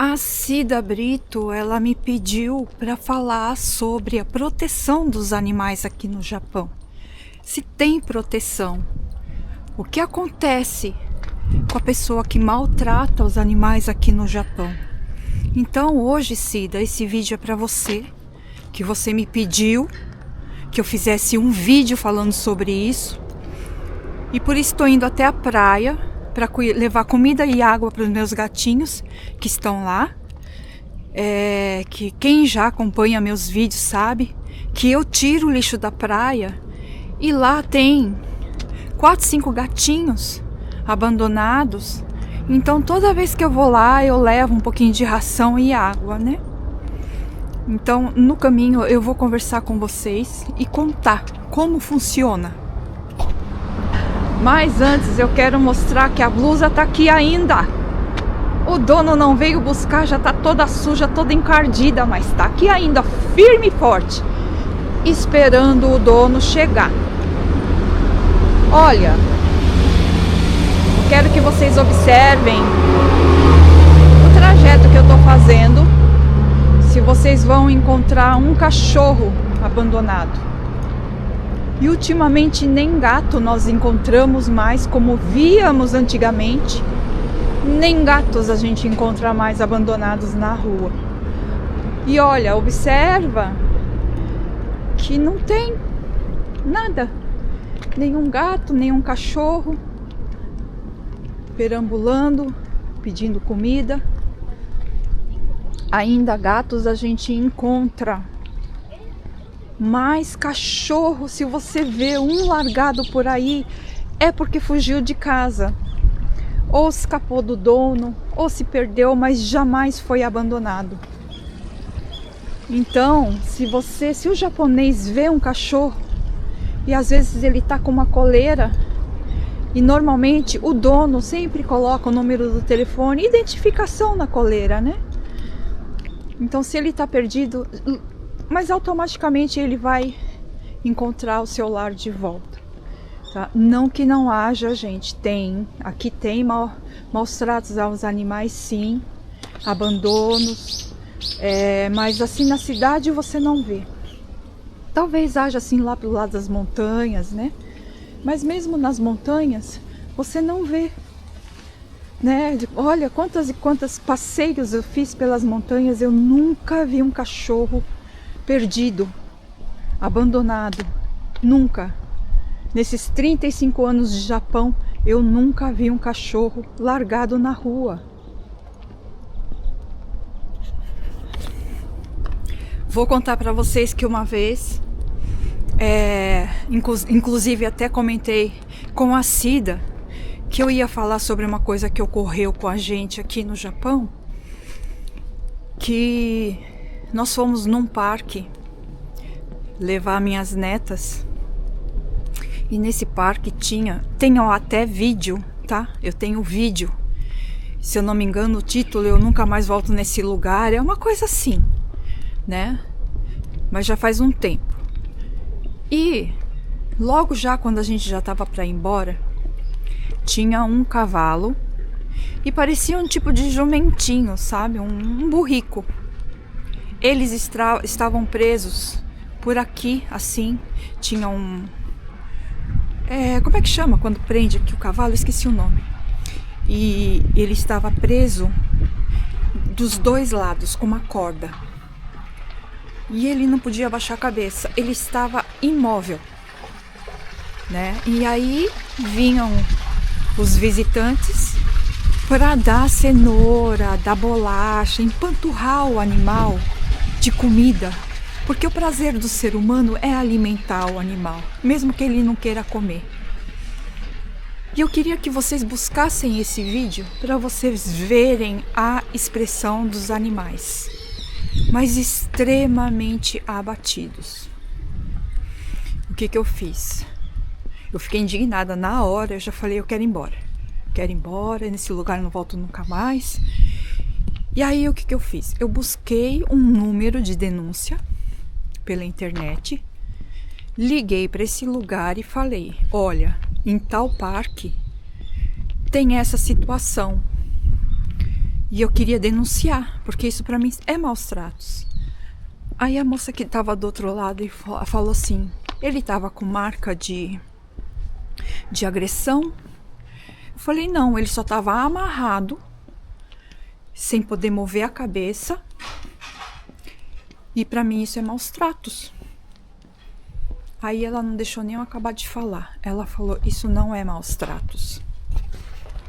A Cida Brito, ela me pediu para falar sobre a proteção dos animais aqui no Japão. Se tem proteção, o que acontece com a pessoa que maltrata os animais aqui no Japão? Então hoje, Cida, esse vídeo é para você, que você me pediu que eu fizesse um vídeo falando sobre isso. E por isso estou indo até a praia para levar comida e água para os meus gatinhos que estão lá. Que quem já acompanha meus vídeos sabe que eu tiro o lixo da praia e lá tem 4, 5 gatinhos abandonados. Então toda vez que eu vou lá eu levo um pouquinho de ração e água, né? Então no caminho eu vou conversar com vocês e contar como funciona. Mas antes eu quero mostrar que a blusa tá aqui ainda. O dono não veio buscar, já tá toda suja, toda encardida, mas tá aqui ainda, firme e forte, esperando o dono chegar. Olha, eu quero que vocês observem o trajeto que eu tô fazendo, se vocês vão encontrar um cachorro abandonado. E ultimamente nem gato nós encontramos mais como víamos antigamente. Nem gatos a gente encontra mais abandonados na rua. E olha, observa que não tem nada. Nenhum gato, nenhum cachorro perambulando, pedindo comida. Ainda gatos a gente encontra. Mas cachorro, se você vê um largado por aí, é porque fugiu de casa. Ou escapou do dono, ou se perdeu, mas jamais foi abandonado. Então, se o japonês vê um cachorro, e às vezes ele tá com uma coleira, e normalmente o dono sempre coloca o número do telefone, identificação na coleira, né? Então se ele tá perdido, mas automaticamente ele vai encontrar o seu lar de volta, tá? Não que não haja, gente, aqui tem maus tratos aos animais, sim, abandonos, mas assim na cidade você não vê. Talvez haja assim lá pro lado das montanhas, né? Mas mesmo nas montanhas você não vê, né? Olha quantas e quantos passeios eu fiz pelas montanhas, eu nunca vi um cachorro perdido, abandonado, nunca. Nesses 35 anos de Japão, eu nunca vi um cachorro largado na rua. Vou contar para vocês que uma vez, inclusive até comentei com a Cida, que eu ia falar sobre uma coisa que ocorreu com a gente aqui no Japão, que nós fomos num parque levar minhas netas e nesse parque tenho até vídeo, tá? Eu tenho vídeo. Se eu não me engano o título, Eu Nunca Mais Volto Nesse Lugar, é uma coisa assim, né? Mas já faz um tempo. E logo já quando a gente já estava para ir embora, tinha um cavalo e parecia um tipo de jumentinho, sabe? Um burrico. Eles estavam presos por aqui, assim. Tinha como é que chama quando prende aqui o cavalo? Esqueci o nome. E ele estava preso dos dois lados com uma corda. E ele não podia abaixar a cabeça. Ele estava imóvel, né? E aí vinham os visitantes para dar cenoura, dar bolacha, empanturrar o animal de comida, porque o prazer do ser humano é alimentar o animal, mesmo que ele não queira comer. E eu queria que vocês buscassem esse vídeo para vocês verem a expressão dos animais, mas extremamente abatidos. O que eu fiz? Eu fiquei indignada na hora, eu já falei, eu quero ir embora, nesse lugar eu não volto nunca mais. E aí o que eu fiz? Eu busquei um número de denúncia pela internet, liguei para esse lugar e falei, olha, em tal parque tem essa situação. E eu queria denunciar, porque isso pra mim é maus tratos. Aí a moça que tava do outro lado falou assim, ele tava com marca de agressão. Eu falei, não, ele só tava amarrado, sem poder mover a cabeça. E pra mim isso é maus tratos. Aí ela não deixou nem eu acabar de falar. Ela falou, isso não é maus tratos.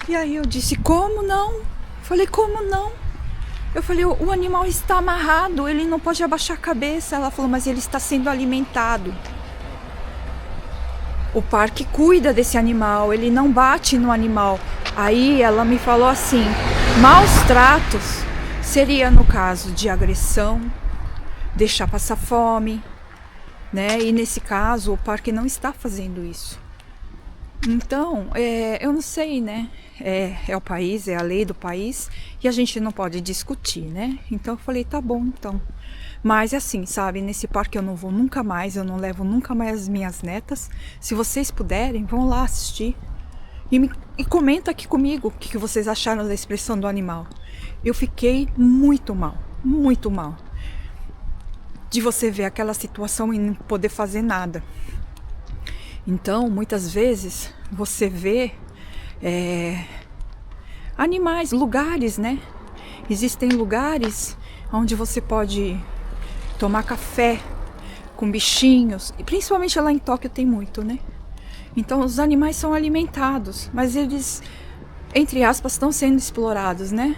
E aí eu disse, como não? Falei, como não? Eu falei, o animal está amarrado, ele não pode abaixar a cabeça. Ela falou, mas ele está sendo alimentado. O parque cuida desse animal, ele não bate no animal. Aí ela me falou assim, maus tratos seria no caso de agressão, deixar passar fome, né? E nesse caso o parque não está fazendo isso. Então, eu não sei, né? É o país, é a lei do país e a gente não pode discutir, né? Então eu falei, tá bom, então. Mas assim, sabe, nesse parque eu não vou nunca mais, eu não levo nunca mais as minhas netas. Se vocês puderem, vão lá assistir. E comenta aqui comigo o que vocês acharam da expressão do animal. Eu fiquei muito mal, muito mal. De você ver aquela situação e não poder fazer nada. Então, muitas vezes, você vê animais, lugares, né? Existem lugares onde você pode tomar café com bichinhos. E principalmente lá em Tóquio tem muito, né? Então, os animais são alimentados, mas eles, entre aspas, estão sendo explorados, né?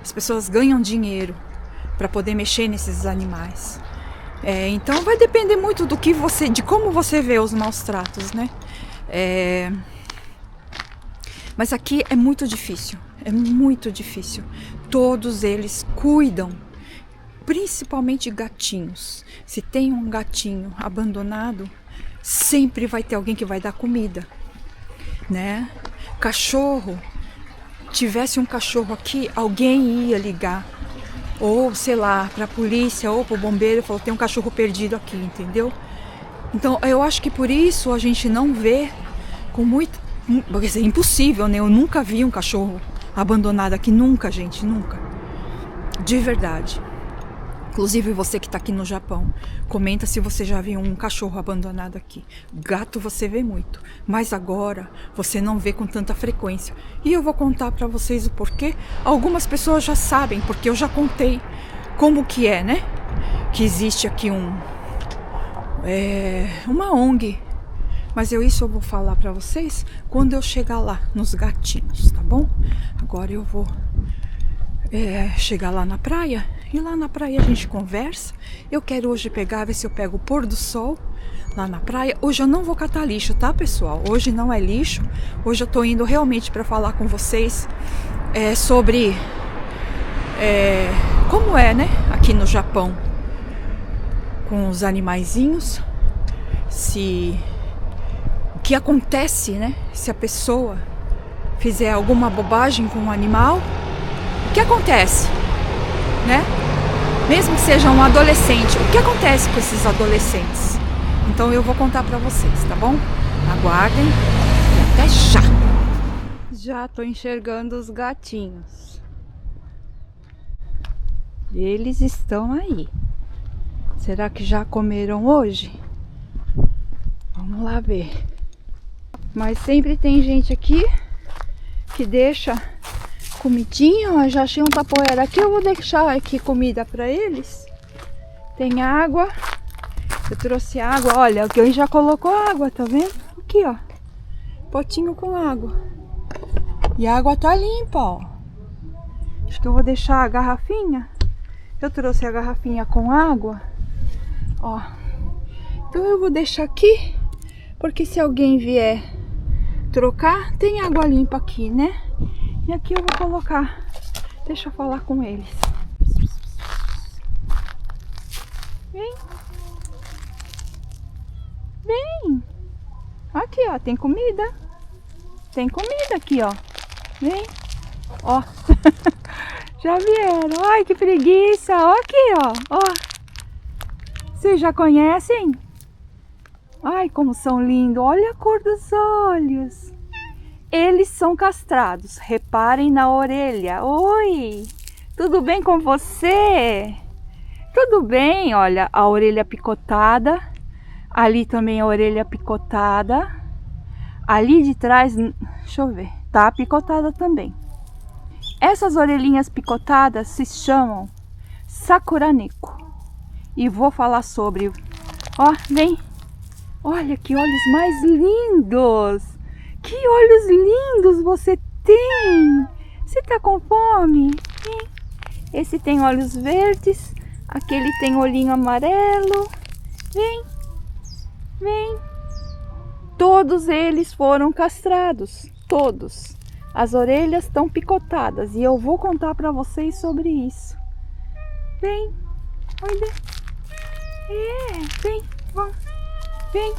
As pessoas ganham dinheiro para poder mexer nesses animais. Então vai depender muito de como você vê os maus tratos, né? Mas aqui é muito difícil, Todos eles cuidam, principalmente gatinhos. Se tem um gatinho abandonado, sempre vai ter alguém que vai dar comida, né? Cachorro, tivesse um cachorro aqui, alguém ia ligar. Ou, sei lá, pra polícia ou pro bombeiro, falou, tem um cachorro perdido aqui, entendeu? Então, eu acho que por isso a gente não vê com muito... Porque é impossível, né? Eu nunca vi um cachorro abandonado aqui, nunca, gente, nunca. De verdade. Inclusive você que tá aqui no Japão, comenta se você já viu um cachorro abandonado aqui. Gato você vê muito, mas agora você não vê com tanta frequência. E eu vou contar pra vocês o porquê. Algumas pessoas já sabem, porque eu já contei como que é, né? Que existe aqui uma ONG. Mas isso eu vou falar pra vocês quando eu chegar lá nos gatinhos, tá bom? Agora eu vou chegar lá na praia. E lá na praia a gente conversa. Eu quero hoje ver se eu pego o pôr do sol lá na praia. Hoje eu não vou catar lixo, tá, pessoal? Hoje não é lixo. Hoje eu tô indo realmente para falar com vocês sobre como é, né, aqui no Japão com os animaizinhos. O que acontece, né, se a pessoa fizer alguma bobagem com um animal. O que acontece, né? Mesmo que seja um adolescente, o que acontece com esses adolescentes? Então eu vou contar pra vocês, tá bom? Aguardem e até já! Já tô enxergando os gatinhos. Eles estão aí. Será que já comeram hoje? Vamos lá ver. Mas sempre tem gente aqui que deixa comidinha. Ó, já achei um tapoeira aqui, eu vou deixar aqui comida para eles. Tem água. Eu trouxe água, olha, alguém já colocou água, tá vendo? Aqui, ó, potinho com água. E a água tá limpa, ó. Acho que eu vou deixar a garrafinha. Eu trouxe a garrafinha com água, ó. Então eu vou deixar aqui, porque se alguém vier trocar, tem água limpa aqui, né? E aqui eu vou colocar. Deixa eu falar com eles. Vem. Vem. Aqui, ó, tem comida. Tem comida aqui, ó. Vem. Ó. Já vieram. Ai, que preguiça. Ó aqui, ó. Ó. Vocês já conhecem? Ai, como são lindos. Olha a cor dos olhos. Eles são castrados. Reparem na orelha. Oi, tudo bem com você? Tudo bem, olha, a orelha picotada. Ali também a orelha picotada. Ali de trás, deixa eu ver, tá picotada também. Essas orelhinhas picotadas se chamam Sakuraneko. E vou falar sobre... Ó, vem. Olha que olhos mais lindos. Que olhos lindos você tem. Você tá com fome? Vem. Esse tem olhos verdes. Aquele tem olhinho amarelo. Vem. Vem. Todos eles foram castrados. Todos. As orelhas estão picotadas. E eu vou contar para vocês sobre isso. Vem. Olha. Vem. Vamos. Vem.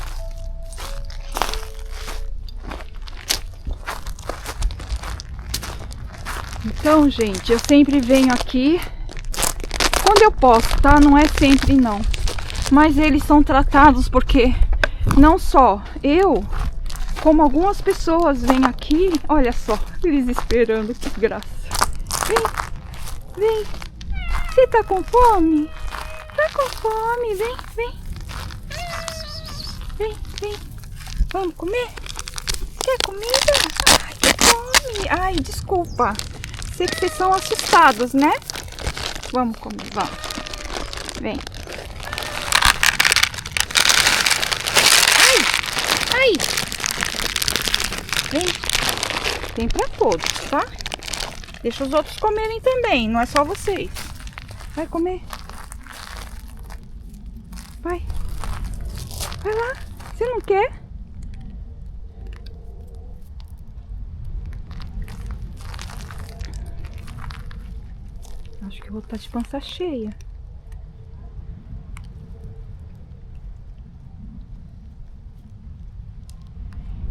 Então, gente, eu sempre venho aqui quando eu posso, tá? Não é sempre não. Mas eles são tratados porque não só eu, como algumas pessoas vêm aqui. Olha só, eles esperando, que graça. Vem, vem. Você tá com fome? Tá com fome? Vem, vem. Vem, vem. Vamos comer? Quer comida? Ai, que fome. Ai, desculpa. Sei que vocês são assustados, né? Vamos comer, vamos. Vem. Ai, ai. Vem. Tem pra todos, tá? Deixa os outros comerem também, não é só vocês. Vai comer. Vai. Vai lá. Você não quer? Acho que eu vou estar de pança cheia.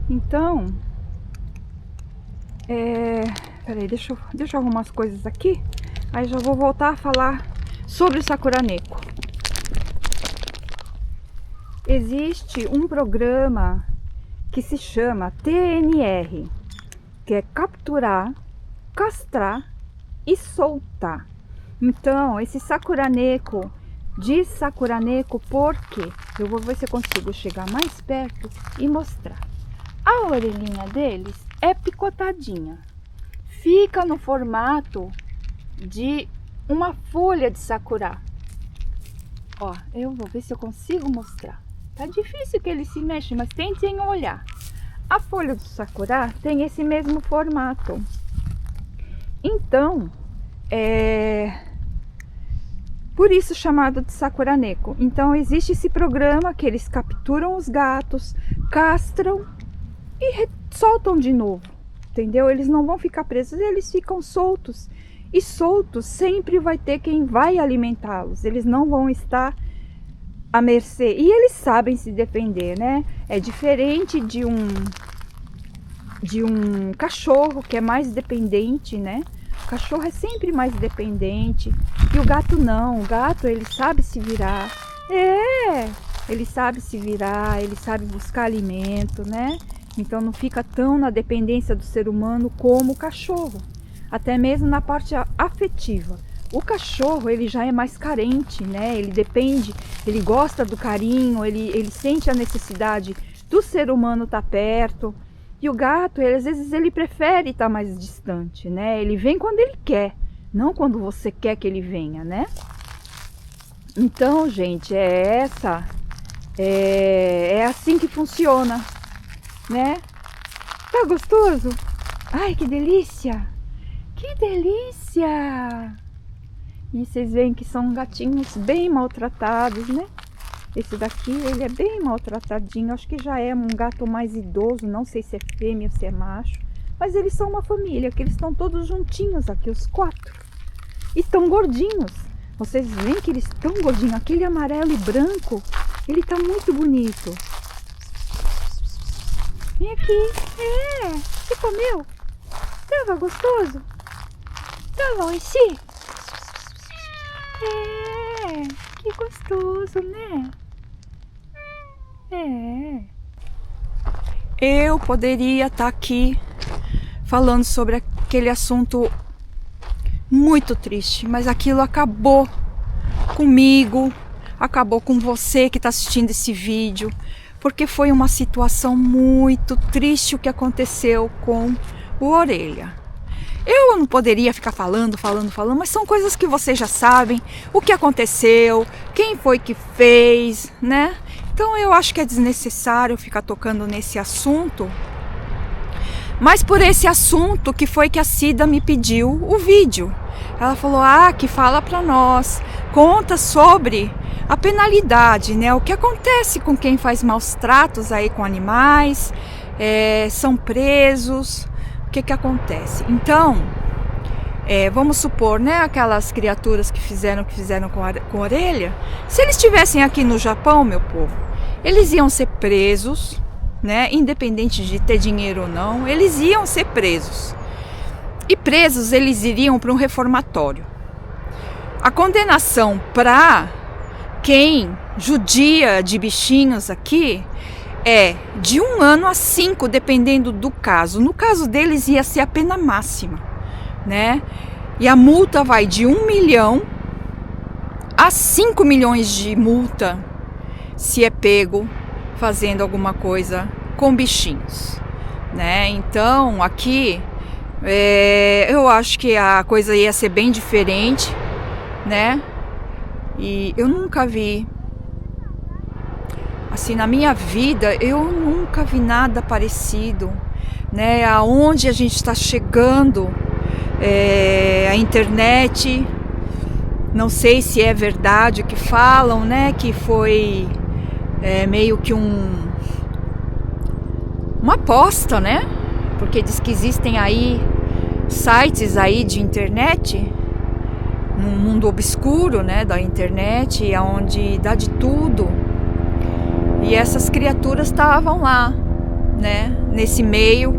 Então, peraí, deixa eu arrumar as coisas aqui. Aí já vou voltar a falar sobre o Sakuraneko. Existe um programa que se chama TNR, que é capturar, castrar e soltar. Então, esse Sakuraneko, diz Sakuraneko porque eu vou ver se eu consigo chegar mais perto e mostrar. A orelhinha deles é picotadinha, fica no formato de uma folha de sakura. Ó, eu vou ver se eu consigo mostrar. Tá difícil que ele se mexe, mas tentem olhar. A folha do sakura tem esse mesmo formato. Então, por isso chamado de Sakuraneko. Então existe esse programa que eles capturam os gatos, castram e soltam de novo, entendeu? Eles não vão ficar presos, eles ficam soltos. E soltos sempre vai ter quem vai alimentá-los. Eles não vão estar à mercê. E eles sabem se defender, né? É diferente de um cachorro que é mais dependente, né? O cachorro é sempre mais dependente. E o gato não. O gato, ele sabe se virar. Ele sabe se virar, ele sabe buscar alimento, né? Então não fica tão na dependência do ser humano como o cachorro. Até mesmo na parte afetiva. O cachorro, ele já é mais carente, né? Ele depende, ele gosta do carinho, ele sente a necessidade do ser humano estar perto. E o gato, às vezes, ele prefere estar mais distante, né? Ele vem quando ele quer, não quando você quer que ele venha, né? Então, gente, é assim que funciona, né? Tá gostoso? Ai, que delícia! Que delícia! E vocês veem que são gatinhos bem maltratados, né? Esse daqui, ele é bem maltratadinho. Acho que já é um gato mais idoso. Não sei se é fêmea ou se é macho. Mas eles são uma família, que eles estão todos juntinhos aqui, os 4. E estão gordinhos. Vocês veem que eles estão gordinhos. Aquele amarelo e branco, ele tá muito bonito. Vem aqui. Você comeu? Tava gostoso? Tava oishi? Que gostoso, né? Eu poderia estar aqui falando sobre aquele assunto muito triste, mas aquilo acabou comigo, acabou com você que está assistindo esse vídeo, porque foi uma situação muito triste o que aconteceu com o Orelha. Eu não poderia ficar falando, mas são coisas que vocês já sabem, o que aconteceu, quem foi que fez, né? Então eu acho que é desnecessário ficar tocando nesse assunto, mas por esse assunto que foi que a Cida me pediu o vídeo. Ela falou, que fala pra nós, conta sobre a penalidade, né? O que acontece com quem faz maus tratos aí com animais, são presos, o que acontece? Então, vamos supor, né? Aquelas criaturas que fizeram com a Orelha, se eles estivessem aqui no Japão, meu povo, eles iam ser presos, né? Independente de ter dinheiro ou não, eles iam ser presos. E presos eles iriam para um reformatório. A condenação para quem judia de bichinhos aqui é de 1 ano a 5, dependendo do caso. No caso deles ia ser a pena máxima, né? E a multa vai de 1 milhão a 5 milhões de multa se é pego fazendo alguma coisa com bichinhos, né? Então aqui eu acho que a coisa ia ser bem diferente, né? E eu nunca vi, assim, na minha vida, eu nunca vi nada parecido, né? Aonde a gente está chegando, a internet, não sei se é verdade o que falam, né? Que foi meio que uma aposta, né? Porque diz que existem aí sites aí de internet, num mundo obscuro, né, da internet, onde dá de tudo. E essas criaturas estavam lá, né, nesse meio.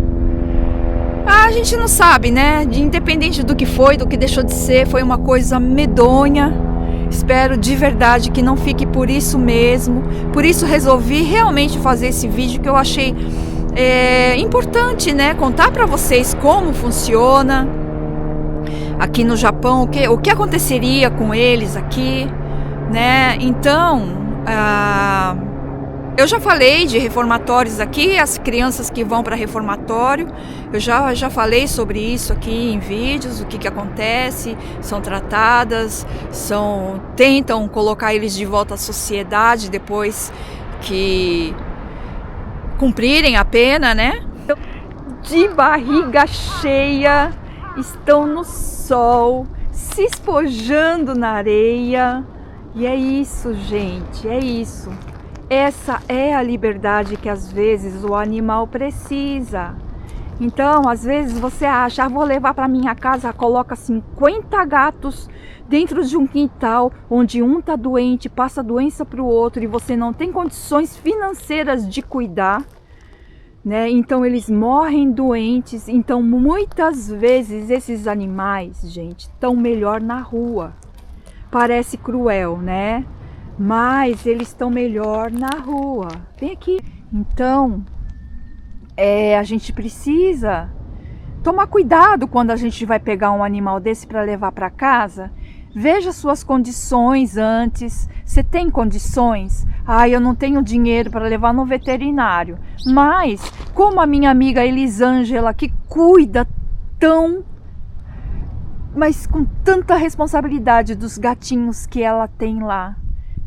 A gente não sabe, né, independente do que foi, do que deixou de ser, foi uma coisa medonha. Espero de verdade que não fique por isso mesmo. Por isso resolvi realmente fazer esse vídeo, que eu achei importante, né, contar para vocês como funciona aqui no Japão, o que aconteceria com eles aqui, né? Então, eu já falei de reformatórios aqui, as crianças que vão para reformatório, eu já falei sobre isso aqui em vídeos, o que acontece, são tratadas, tentam colocar eles de volta à sociedade depois que cumprirem a pena, né? De barriga cheia, estão no sol, se espojando na areia. E é isso, gente, é isso. Essa é a liberdade que às vezes o animal precisa. Então, às vezes você acha, vou levar para minha casa, coloca 50 gatos dentro de um quintal, onde um tá doente, passa a doença para o outro e você não tem condições financeiras de cuidar, né? Então eles morrem doentes. Então muitas vezes esses animais, gente, estão melhor na rua. Parece cruel, né? Mas eles estão melhor na rua. Vem aqui. Então a gente precisa tomar cuidado quando a gente vai pegar um animal desse para levar para casa. Veja suas condições antes. Você tem condições? Eu não tenho dinheiro para levar no veterinário. Mas, como a minha amiga Elisângela, que cuida mas com tanta responsabilidade dos gatinhos que ela tem lá,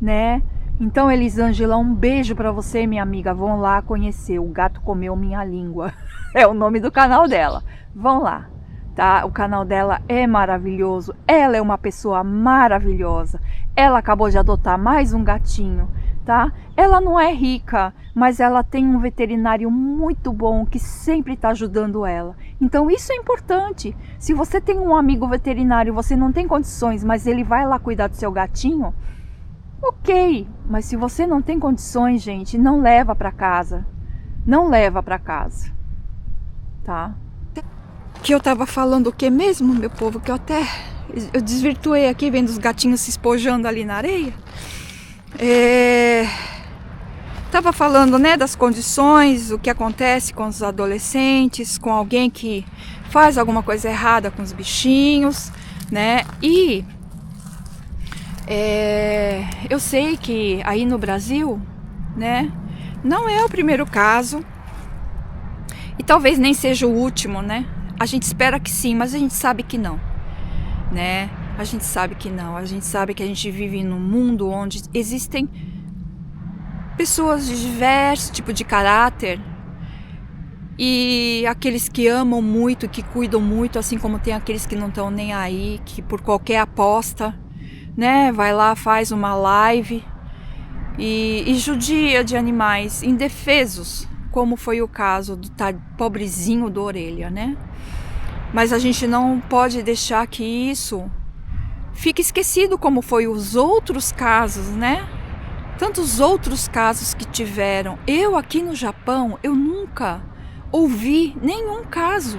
né? Então, Elisângela, um beijo para você, minha amiga. Vão lá conhecer. O gato comeu minha língua. É o nome do canal dela. Vão lá. Tá? O canal dela é maravilhoso, ela é uma pessoa maravilhosa, ela acabou de adotar mais um gatinho, tá? Ela não é rica, mas ela tem um veterinário muito bom que sempre está ajudando ela. Então isso é importante. Se você tem um amigo veterinário, você não tem condições, mas ele vai lá cuidar do seu gatinho, ok. Mas se você não tem condições, gente, não leva para casa, não leva para casa, tá? Que eu tava falando o que mesmo, meu povo? Que eu desvirtuei aqui, vendo os gatinhos se espojando ali na areia. Tava falando, né, das condições, o que acontece com os adolescentes, com alguém que faz alguma coisa errada com os bichinhos, né? E eu sei que aí no Brasil, né, não é o primeiro caso e talvez nem seja o último, né? A gente espera que sim, mas a gente sabe que não, né? A gente sabe que não. A gente sabe que a gente vive num mundo onde existem pessoas de diversos tipos de caráter e aqueles que amam muito, que cuidam muito, assim como tem aqueles que não estão nem aí, que por qualquer aposta, né, vai lá, faz uma live e judia de animais indefesos, como foi o caso do pobrezinho do Orelha, né? Mas a gente não pode deixar que isso fique esquecido, como foi os outros casos, né? Tantos outros casos que tiveram. Eu aqui no Japão, eu nunca ouvi nenhum caso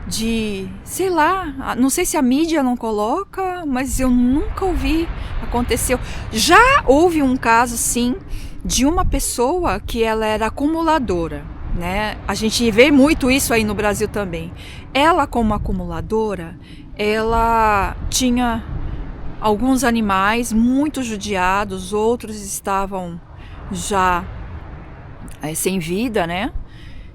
de, sei lá, não sei se a mídia não coloca, mas eu nunca ouvi. Aconteceu. Já houve um caso, sim, de uma pessoa que ela era acumuladora, né? A gente vê muito isso aí no Brasil também. Ela, como acumuladora, ela tinha alguns animais muito judiados, outros estavam já sem vida, né?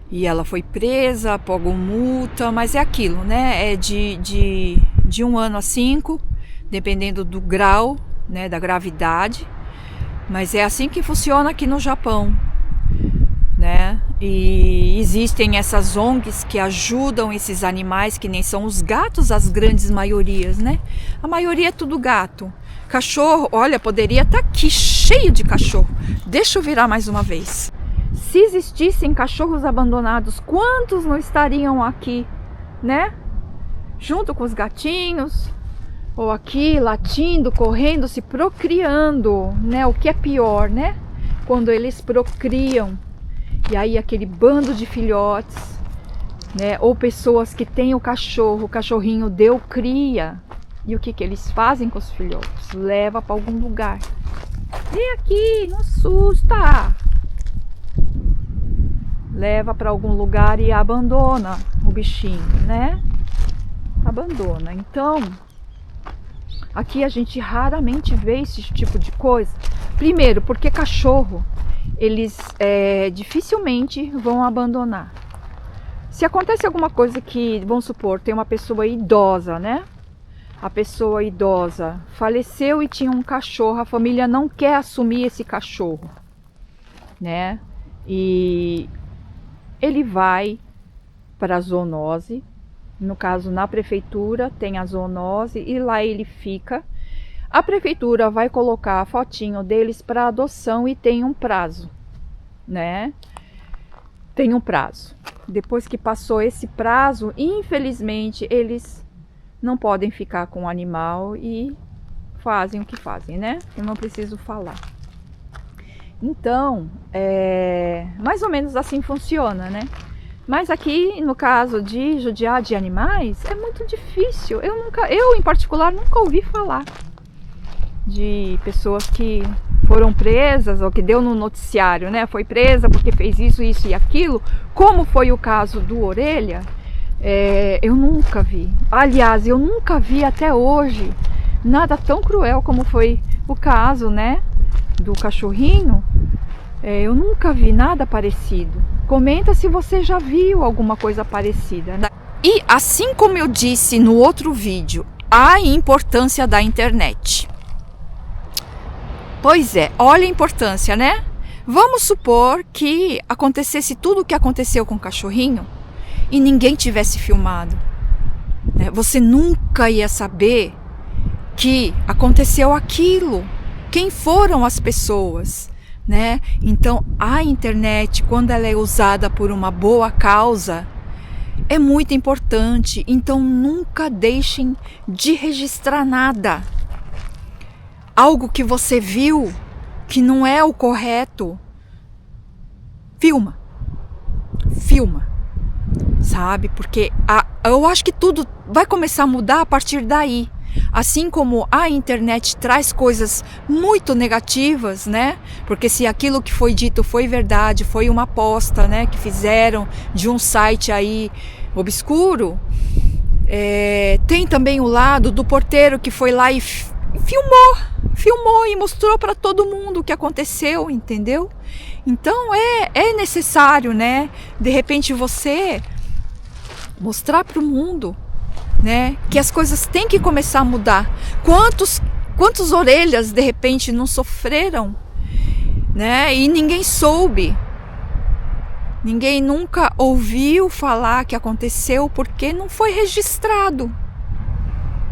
E ela foi presa, pagou multa, mas é aquilo, né? É de 1 ano a 5, dependendo do grau, né, da gravidade. Mas é assim que funciona aqui no Japão, né? E existem essas ONGs que ajudam esses animais, que nem são os gatos, as grandes maiorias, né? A maioria é tudo gato. Cachorro, olha, poderia estar aqui cheio de cachorro. Deixa eu virar mais uma vez. Se existissem cachorros abandonados, quantos não estariam aqui, né? Junto com os gatinhos, ou aqui latindo, correndo, se procriando, né? O que é pior, né? Quando eles procriam. E aí aquele bando de filhotes, né? Ou pessoas que têm o cachorrinho deu cria. E o que eles fazem com os filhotes? Leva para algum lugar. Vem aqui, não assusta. Leva para algum lugar e abandona o bichinho, né? Abandona. Então, aqui a gente raramente vê esse tipo de coisa. Primeiro, porque cachorro, eles dificilmente vão abandonar. Se acontece alguma coisa que, vamos supor, tem uma pessoa idosa, né? A pessoa idosa faleceu e tinha um cachorro, a família não quer assumir esse cachorro, né? E ele vai para a zoonose, no caso na prefeitura tem a zoonose e lá ele fica. A prefeitura vai colocar a fotinho deles para adoção e tem um prazo, né? Tem um prazo. Depois que passou esse prazo, infelizmente, eles não podem ficar com o animal e fazem o que fazem, né? Eu não preciso falar. Então, mais ou menos assim funciona, né? Mas aqui, no caso de judiar de animais, é muito difícil. Eu em particular, nunca ouvi falar de pessoas que foram presas ou que deu no noticiário, né? Foi presa porque fez isso, isso e aquilo, como foi o caso do Orelha. Eu nunca vi. Aliás, eu nunca vi até hoje nada tão cruel como foi o caso, né, do cachorrinho. Eu nunca vi nada parecido. Comenta se você já viu alguma coisa parecida, né? E assim como eu disse no outro vídeo, a importância da internet. Pois é, olha a importância, né? Vamos supor que acontecesse tudo o que aconteceu com o cachorrinho e ninguém tivesse filmado. Você nunca ia saber que aconteceu aquilo. Quem foram as pessoas, né? Então, a internet, quando ela é usada por uma boa causa, é muito importante. Então, nunca deixem de registrar nada. Algo que você viu que não é o correto, filma, sabe? Porque eu acho que tudo vai começar a mudar a partir daí. Assim como a internet traz coisas muito negativas, né? Porque se aquilo que foi dito foi verdade, foi uma aposta, né, que fizeram de um site aí obscuro, tem também o lado do porteiro que foi lá e filmou e mostrou para todo mundo o que aconteceu, entendeu? Então é necessário, né? De repente você mostrar para o mundo, né, que as coisas têm que começar a mudar. Quantas orelhas de repente não sofreram, né? E ninguém soube. Ninguém nunca ouviu falar que aconteceu porque não foi registrado,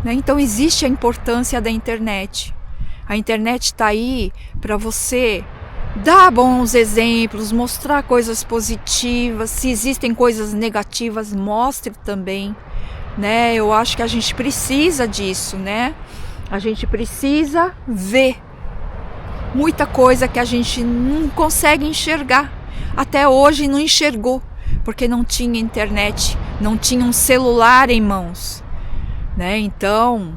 né? Então existe a importância da internet. A internet está aí para você dar bons exemplos, mostrar coisas positivas. Se existem coisas negativas, mostre também, né? Eu acho que a gente precisa disso, né? A gente precisa ver muita coisa que a gente não consegue enxergar. Até hoje não enxergou, porque não tinha internet, não tinha um celular em mãos, né? Então,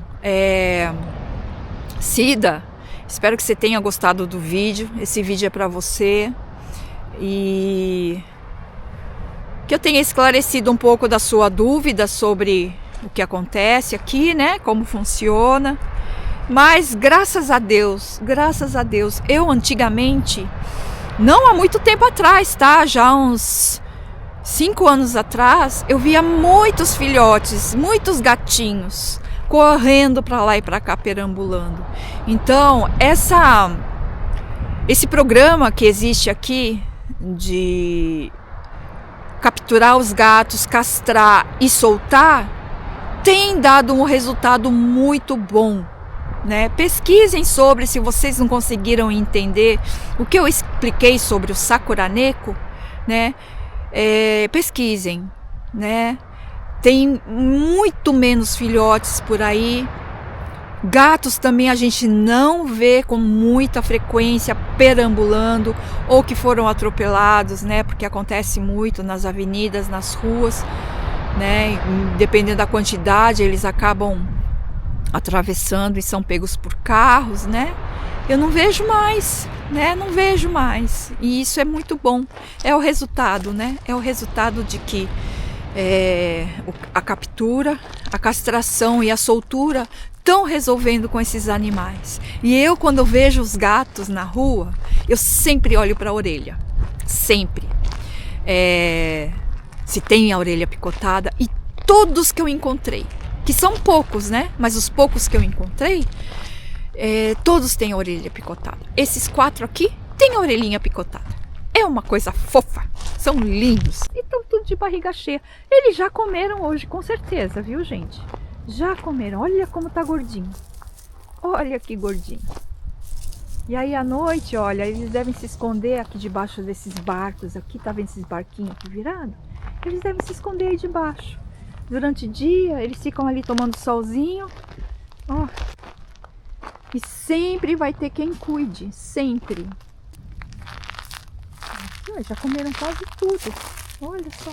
Cida, espero que você tenha gostado do vídeo. Esse vídeo é para você e que eu tenha esclarecido um pouco da sua dúvida sobre o que acontece aqui, né? Como funciona. Mas graças a Deus, eu antigamente, não há muito tempo atrás, tá? Já uns 5 anos atrás, eu via muitos filhotes, muitos gatinhos correndo para lá e para cá, perambulando. Então, esse programa que existe aqui de capturar os gatos, castrar e soltar, tem dado um resultado muito bom, né? Pesquisem sobre, se vocês não conseguiram entender o que eu expliquei sobre o Sakura Neko, né? Pesquisem, né? Tem muito menos filhotes por aí. Gatos também a gente não vê com muita frequência perambulando ou que foram atropelados, né? Porque acontece muito nas avenidas, nas ruas, né? Dependendo da quantidade, eles acabam atravessando e são pegos por carros, né? Eu não vejo mais, né? Não vejo mais. E isso é muito bom. É o resultado, né? É o resultado de que a captura, a castração e a soltura estão resolvendo com esses animais. E eu, quando eu vejo os gatos na rua, eu sempre olho para a orelha. Sempre. Se tem a orelha picotada. E todos que eu encontrei, que são poucos, né? Mas os poucos que eu encontrei, todos têm a orelha picotada. Esses 4 aqui têm a orelhinha picotada. É uma coisa fofa. São lindos. E estão tudo de barriga cheia. Eles já comeram hoje, com certeza, viu, gente? Já comeram. Olha como tá gordinho. Olha que gordinho. E aí à noite, olha, eles devem se esconder aqui debaixo desses barcos. Aqui, tá vendo esses barquinhos aqui virados? Eles devem se esconder aí debaixo. Durante o dia, eles ficam ali tomando solzinho. Ó. E sempre vai ter quem cuide. Sempre. Já comeram quase tudo. Olha só.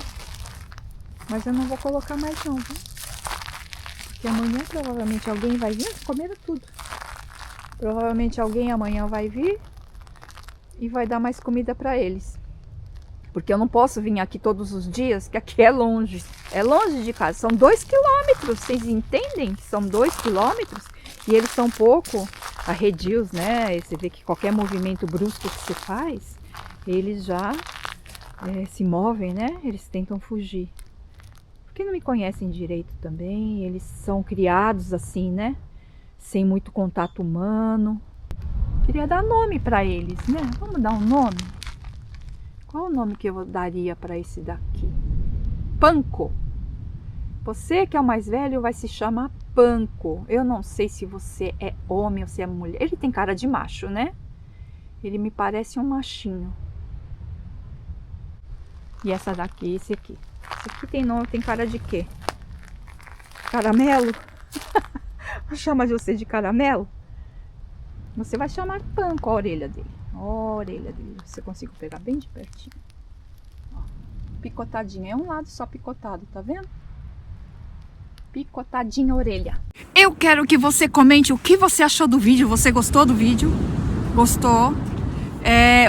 Mas eu não vou colocar mais não, viu? Porque amanhã provavelmente alguém vai vir. Comeram tudo. Provavelmente alguém amanhã vai vir e vai dar mais comida para eles. Porque eu não posso vir aqui todos os dias, que aqui é longe. É longe de casa. São 2 quilômetros. Vocês entendem que são 2 quilômetros? E eles são pouco arredios, né? E você vê que qualquer movimento brusco que você faz, eles já se movem, né? Eles tentam fugir. Porque não me conhecem direito também. Eles são criados assim, né? Sem muito contato humano. Queria dar nome para eles, né? Vamos dar um nome? Qual o nome que eu daria para esse daqui? Panko. Você que é o mais velho vai se chamar Panko. Eu não sei se você é homem ou se é mulher. Ele tem cara de macho, né? Ele me parece um machinho. E essa daqui, esse aqui. Esse aqui tem nome, tem cara de quê? Caramelo? Vou chamar de você de caramelo? Você vai chamar Panko a orelha dele. Ó, a orelha dele. Você consigo pegar bem de pertinho. Ó, picotadinha. É um lado só picotado, tá vendo? Picotadinha a orelha. Eu quero que você comente o que você achou do vídeo. Você gostou do vídeo? Gostou?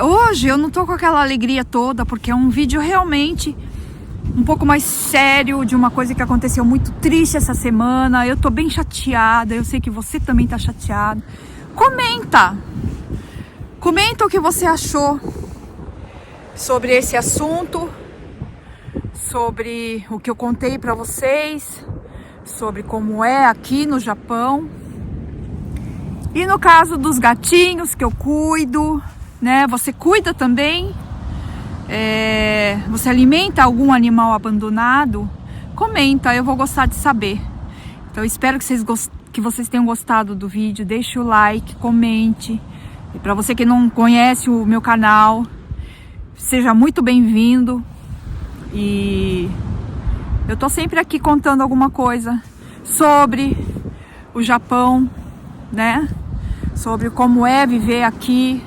Hoje eu não tô com aquela alegria toda, porque é um vídeo realmente um pouco mais sério, de uma coisa que aconteceu muito triste essa semana. Eu tô bem chateada, eu sei que você também tá chateado. Comenta o que você achou sobre esse assunto, sobre o que eu contei pra vocês, sobre como é aqui no Japão. E no caso dos gatinhos que eu cuido, né? Você cuida também? Você alimenta algum animal abandonado? Comenta, eu vou gostar de saber. Então espero que vocês tenham gostado do vídeo. Deixe o like, comente. E para você que não conhece o meu canal, seja muito bem-vindo. E eu tô sempre aqui contando alguma coisa sobre o Japão, né? Sobre como é viver aqui.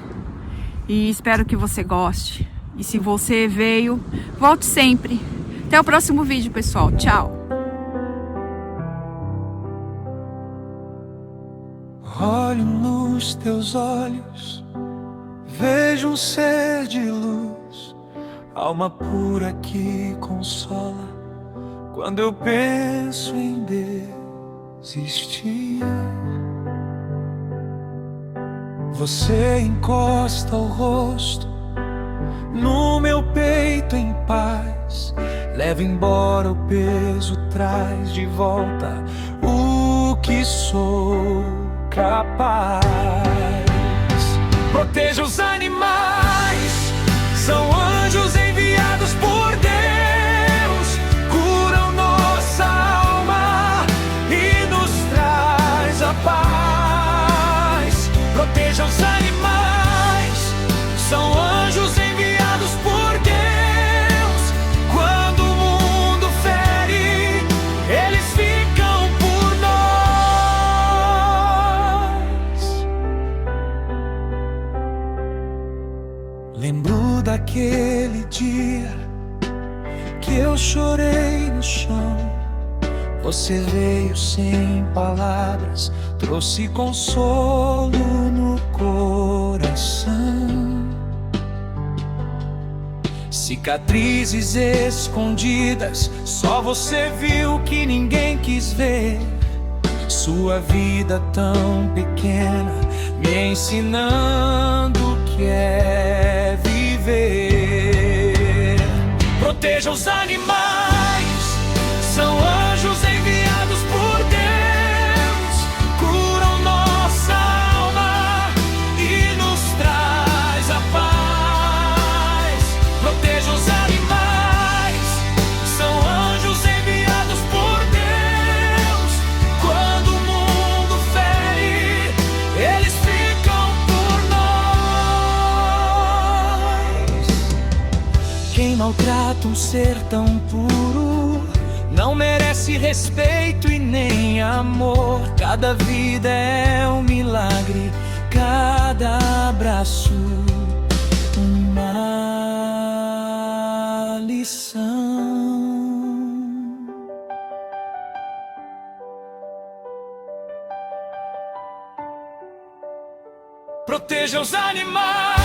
E espero que você goste. E se você veio, volte sempre. Até o próximo vídeo, pessoal. Tchau. Olho nos teus olhos, vejo um ser de luz, alma pura que consola quando eu penso em desistir. Você encosta o rosto no meu peito em paz, leva embora o peso, traz de volta o que sou capaz. Proteja os animais, são anjos enviados por Deus, curam nossa alma e nos traz a paz. Proteja os animais, são anjos enviados por Deus. Quando o mundo fere, eles ficam por nós. Lembro daquele dia que eu chorei no chão. Você veio sem palavras, trouxe consolo no coração. Cicatrizes escondidas, só você viu que ninguém quis ver. Sua vida tão pequena, me ensinando o que é viver. Proteja os animais, são anjos enviados por Deus, curam nossa alma e nos traz a paz. Proteja os animais, são anjos enviados por Deus. Quando o mundo fere, eles ficam por nós. Quem maltrata um ser tão puro não merece respeito e nem amor. Cada vida é um milagre, cada abraço uma lição. Proteja os animais.